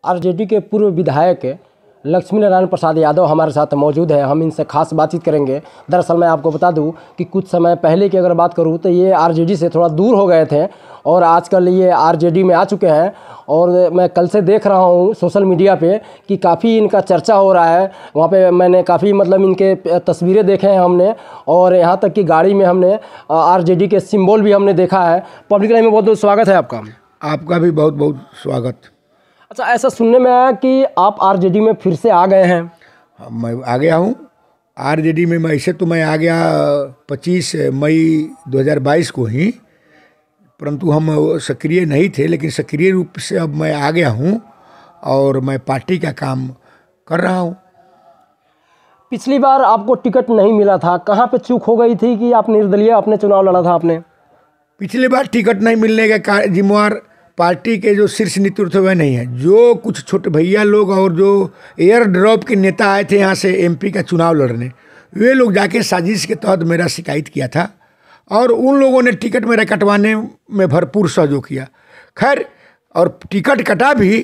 RJD के पूर्व विधायक लक्ष्मी नारायण प्रसाद यादव हमारे साथ मौजूद है। हम इनसे खास बातचीत करेंगे। दरअसल मैं आपको बता दूं कि कुछ समय पहले की अगर बात करूं तो ये आरजेडी से थोड़ा दूर हो गए थे और आजकल ये आरजेडी में आ चुके हैं। और मैं कल से देख रहा हूं सोशल मीडिया पे कि काफ़ी इनका चर्चा हो रहा है। वहाँ पे मैंने काफ़ी इनके तस्वीरें देखे हैं हमने, और यहाँ तक कि गाड़ी में हमने आरजेडी के सिंबल भी हमने देखा है। पब्लिक लाइन में बहुत बहुत स्वागत है आपका। आपका भी बहुत बहुत स्वागत। अच्छा, ऐसा सुनने में आया कि आप आरजेडी में फिर से आ गए हैं। मैं आ गया हूँ आरजेडी में। मैं आ गया 25 मई 2022 को ही, परंतु हम सक्रिय नहीं थे, लेकिन सक्रिय रूप से अब मैं आ गया हूँ और मैं पार्टी का काम कर रहा हूँ। पिछली बार आपको टिकट नहीं मिला था, कहाँ पे चूक हो गई थी कि आप निर्दलीय अपने चुनाव लड़ा था आपने? पिछली बार टिकट नहीं मिलने का जिम्मेवार पार्टी के जो शीर्ष नेतृत्व वह नहीं है। जो कुछ छोटे भैया लोग और जो एयर ड्रॉप के नेता आए थे यहाँ से एमपी का चुनाव लड़ने, वे लोग जाके साजिश के तहत मेरा शिकायत किया था और उन लोगों ने टिकट मेरा कटवाने में भरपूर सहयोग किया। खैर, और टिकट कटा भी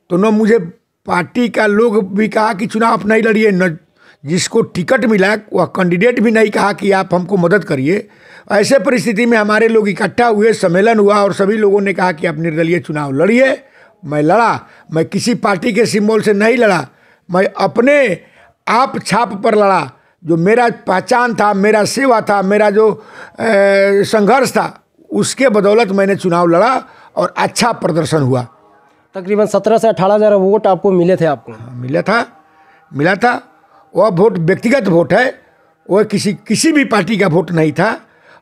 तो न मुझे पार्टी का लोग भी कहा कि चुनाव आप नहीं लड़िए, न जिसको टिकट मिला वह कैंडिडेट भी नहीं कहा कि आप हमको मदद करिए। ऐसे परिस्थिति में हमारे लोग इकट्ठा हुए, सम्मेलन हुआ और सभी लोगों ने कहा कि आप निर्दलीय चुनाव लड़िए। मैं लड़ा। मैं किसी पार्टी के सिंबल से नहीं लड़ा, मैं अपने आप छाप पर लड़ा। जो मेरा पहचान था, मेरा सेवा था, मेरा जो संघर्ष था, उसके बदौलत मैंने चुनाव लड़ा और अच्छा प्रदर्शन हुआ। तकरीबन 17 से 18 हज़ार वोट आपको मिले थे? आपको मिला था। वह वोट व्यक्तिगत वोट है, वह किसी भी पार्टी का वोट नहीं था।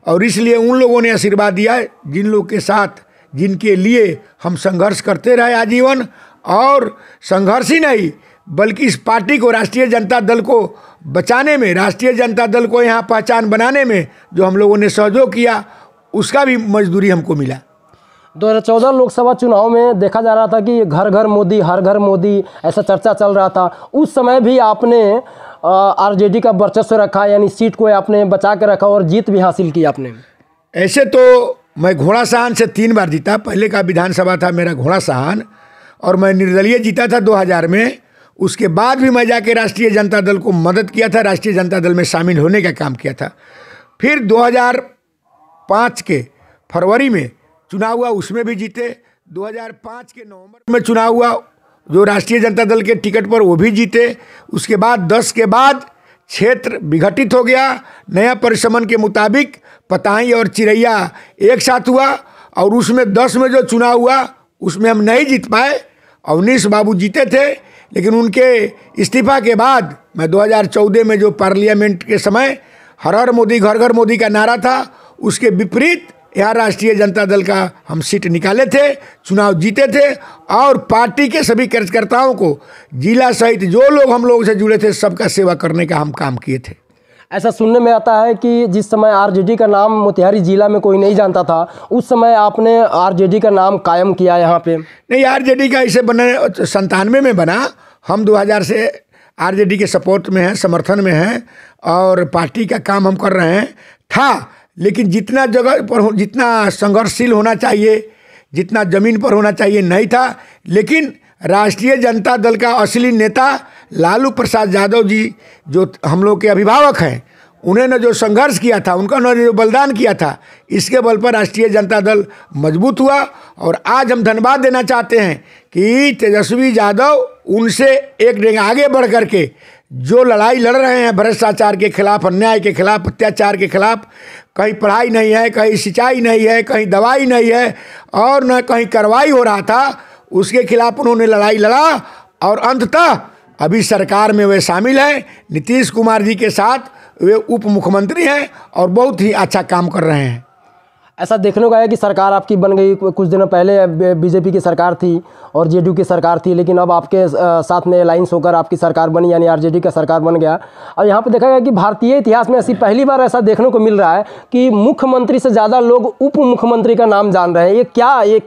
और इसलिए उन लोगों ने आशीर्वाद दिया जिन लोग के साथ, जिनके लिए हम संघर्ष करते रहे आजीवन। और संघर्ष ही नहीं, बल्कि इस पार्टी को, राष्ट्रीय जनता दल को बचाने में, राष्ट्रीय जनता दल को यहाँ पहचान बनाने में जो हम लोगों ने सहयोग किया, उसका भी मजदूरी हमको मिला। 2014 लोकसभा चुनाव में देखा जा रहा था कि घर घर मोदी, हर घर मोदी, ऐसा चर्चा चल रहा था। उस समय भी आपने आरजेडी का वर्चस्व रखा, यानी सीट को आपने बचा के रखा और जीत भी हासिल की आपने। ऐसे तो मैं घोड़ासहन से 3 बार जीता। पहले का विधानसभा था मेरा घोड़ासहन, और मैं निर्दलीय जीता था 2000 में। उसके बाद भी मैं जाके राष्ट्रीय जनता दल को मदद किया था, राष्ट्रीय जनता दल में शामिल होने का काम किया था। फिर 2005 के फरवरी में चुनाव हुआ, उसमें भी जीते। 2005 के नवंबर में चुनाव हुआ, जो राष्ट्रीय जनता दल के टिकट पर, वो भी जीते। उसके बाद 10 के बाद क्षेत्र विघटित हो गया। नया परिसमन के मुताबिक पताई और चिरैया एक साथ हुआ, और उसमें 10 में जो चुनाव हुआ उसमें हम नहीं जीत पाए। अवनीश बाबू जीते थे, लेकिन उनके इस्तीफा के बाद मैं 2014 में जो पार्लियामेंट के समय हर हर मोदी, घर घर मोदी का नारा था, उसके विपरीत यहाँ राष्ट्रीय जनता दल का हम सीट निकाले थे, चुनाव जीते थे। और पार्टी के सभी कार्यकर्ताओं को, जिला सहित जो लोग हम लोगों से जुड़े थे, सबका सेवा करने का हम काम किए थे। ऐसा सुनने में आता है कि जिस समय आरजेडी का नाम मोतिहारी जिला में कोई नहीं जानता था, उस समय आपने आरजेडी का नाम कायम किया यहाँ पे। नहीं, आरजेडी का इसे बना 97 में बना। हम 2000 से आरजेडी के सपोर्ट में हैं, समर्थन में हैं, और पार्टी का काम हम कर रहे हैं। था, लेकिन जितना जगह पर, जितना संघर्षशील होना चाहिए, जितना ज़मीन पर होना चाहिए, नहीं था। लेकिन राष्ट्रीय जनता दल का असली नेता लालू प्रसाद यादव जी, जो हम लोग के अभिभावक हैं, उन्होंने जो संघर्ष किया था, उन्होंने जो बलिदान किया था, इसके बल पर राष्ट्रीय जनता दल मजबूत हुआ। और आज हम धन्यवाद देना चाहते हैं कि तेजस्वी यादव उनसे एक डेग आगे बढ़ करके जो लड़ाई लड़ रहे हैं भ्रष्टाचार के खिलाफ, अन्याय के खिलाफ, अत्याचार के खिलाफ, कहीं पढ़ाई नहीं है, कहीं सिंचाई नहीं है, कहीं दवाई नहीं है, और न कहीं कार्रवाई हो रहा था, उसके खिलाफ उन्होंने लड़ाई लड़ा। और अंततः अभी सरकार में वे शामिल हैं, नीतीश कुमार जी के साथ वे उप मुख्यमंत्री हैं और बहुत ही अच्छा काम कर रहे हैं। ऐसा देखने को आया कि सरकार आपकी बन गई। कुछ दिनों पहले बीजेपी की सरकार थी और जेडीयू की सरकार थी, लेकिन अब आपके साथ में अलायंस होकर आपकी सरकार बनी, यानी आरजेडी का सरकार बन गया। और यहाँ पे देखा गया कि भारतीय इतिहास में ऐसी पहली बार ऐसा देखने को मिल रहा है कि मुख्यमंत्री से ज़्यादा लोग उप मुख्यमंत्री का नाम जान रहे हैं। ये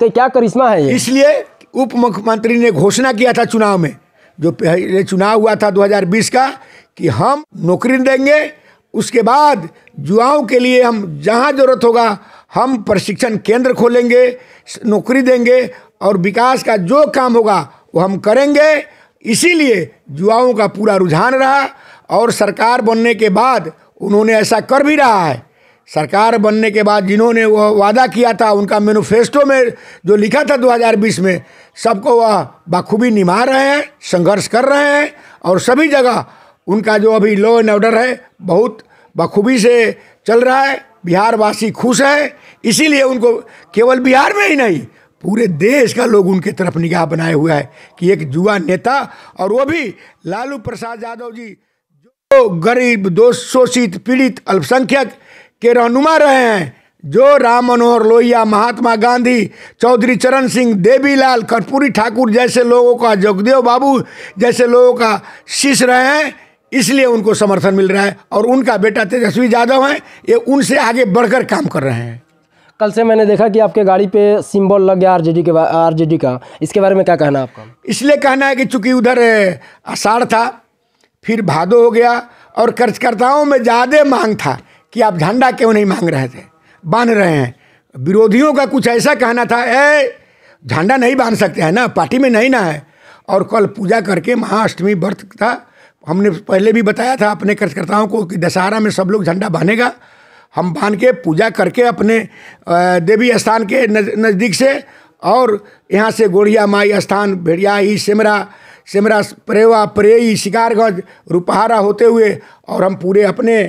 क्या करिश्मा है ये? इसलिए उप मुख्यमंत्री ने घोषणा किया था चुनाव में, जो पहले चुनाव हुआ था 2020 का, कि हम नौकरी देंगे। उसके बाद युवाओं के लिए हम जहाँ ज़रूरत होगा हम प्रशिक्षण केंद्र खोलेंगे, नौकरी देंगे, और विकास का जो काम होगा वो हम करेंगे। इसीलिए युवाओं का पूरा रुझान रहा और सरकार बनने के बाद उन्होंने ऐसा कर भी रहा है। सरकार बनने के बाद जिन्होंने वह वादा किया था, उनका मैनिफेस्टो में जो लिखा था 2020 में, सबको वह बखूबी निभा रहे हैं, संघर्ष कर रहे हैं और सभी जगह उनका जो अभी लॉ एंड ऑर्डर है बहुत बखूबी से चल रहा है। बिहार वासी खुश है, इसीलिए उनको केवल बिहार में ही नहीं पूरे देश का लोग उनके तरफ निगाह बनाए हुआ है कि एक युवा नेता, और वो भी लालू प्रसाद यादव जी जो गरीब, दोष, शोषित, पीड़ित, अल्पसंख्यक के रहनुमा रहे हैं, जो राम मनोहर लोहिया, महात्मा गांधी, चौधरी चरण सिंह, देवीलाल, कर्पूरी ठाकुर जैसे लोगों का, जगदेव बाबू जैसे लोगों का शिष्य रहे हैं, इसलिए उनको समर्थन मिल रहा है। और उनका बेटा तेजस्वी यादव है, ये उनसे आगे बढ़कर काम कर रहे हैं। कल से मैंने देखा कि आपके गाड़ी पे सिंबल लग गया आरजेडी का, इसके बारे में क्या कहना है आपका? इसलिए कहना है कि चूंकि उधर आषाढ़ था, फिर भादो हो गया और कार्यकर्ताओं में ज़्यादा मांग था कि आप झंडा क्यों नहीं मांग रहे थे, बांध रहे हैं। विरोधियों का कुछ ऐसा कहना था, झंडा नहीं बांध सकते हैं ना, पार्टी में नहीं ना है। और कल पूजा करके महाअष्टमी व्रत था, हमने पहले भी बताया था अपने कार्यकर्ताओं को कि दशहरा में सब लोग झंडा बांधेगा। हम बांध के पूजा करके अपने देवी स्थान के नज़दीक से और यहाँ से गोढ़िया माई स्थान, भेड़ियाही, सिमरा, परेवा, परेई, शिकारगंज, रुपहारा होते हुए और हम पूरे अपने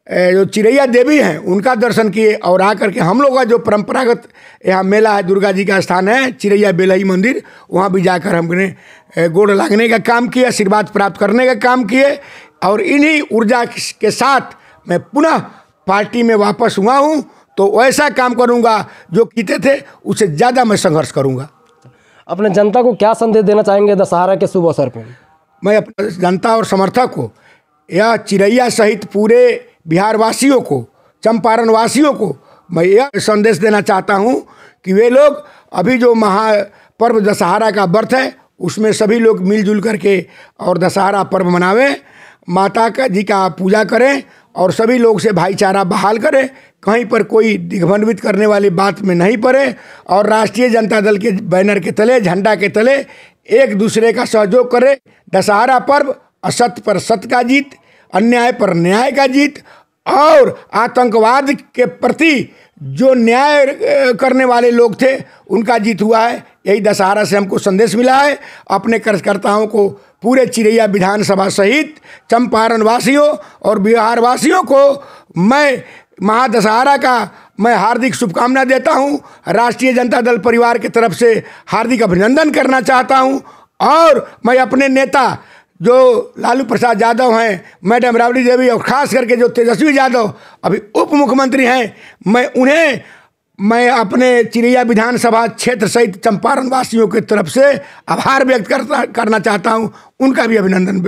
जो चिरैया देवी हैं उनका दर्शन किए और आकर के हम लोग का जो परंपरागत यहाँ मेला है, दुर्गा जी का स्थान है चिरैया बेलही मंदिर, वहाँ भी जाकर हमने गोड़ लागने का काम किया, आशीर्वाद प्राप्त करने का काम किए। और इन्हीं ऊर्जा के साथ मैं पुनः पार्टी में वापस हुआ हूँ, तो वैसा काम करूँगा जो कीते थे उससे ज़्यादा मैं संघर्ष करूँगा। अपने जनता को क्या संदेश देना चाहेंगे दशहरा के शुभ अवसर पर? मैं अपने जनता और समर्थक को, यह चिरैया सहित पूरे बिहार वासियों को, चंपारण वासियों को मैं यह संदेश देना चाहता हूँ कि वे लोग अभी जो महापर्व दशहरा का व्रत है उसमें सभी लोग मिलजुल करके और दशहरा पर्व मनावें, माता का जी का पूजा करें और सभी लोग से भाईचारा बहाल करें, कहीं पर कोई दिग्भ्रमित करने वाली बात में नहीं पड़े और राष्ट्रीय जनता दल के बैनर के तले, झंडा के तले एक दूसरे का सहयोग करें। दशहरा पर्व असत्य पर सत्य का जीत, अन्याय पर न्याय का जीत और आतंकवाद के प्रति जो न्याय करने वाले लोग थे उनका जीत हुआ है। यही दशहरा से हमको संदेश मिला है। अपने कार्यकर्ताओं को, पूरे चिरैया विधानसभा सहित चंपारण वासियों और बिहार वासियों को मैं महादशहरा का मैं हार्दिक शुभकामना देता हूं। राष्ट्रीय जनता दल परिवार की तरफ से हार्दिक अभिनंदन करना चाहता हूं और मैं अपने नेता जो लालू प्रसाद यादव हैं, मैडम राबड़ी देवी और ख़ास करके जो तेजस्वी यादव अभी उप मुख्यमंत्री हैं, मैं अपने चिरैया विधानसभा क्षेत्र सहित चंपारण वासियों की तरफ से आभार व्यक्त करना चाहता हूं, उनका भी अभिनंदन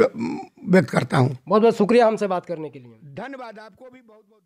व्यक्त करता हूं। बहुत बहुत शुक्रिया हमसे बात करने के लिए। धन्यवाद, आपको भी बहुत बहुत।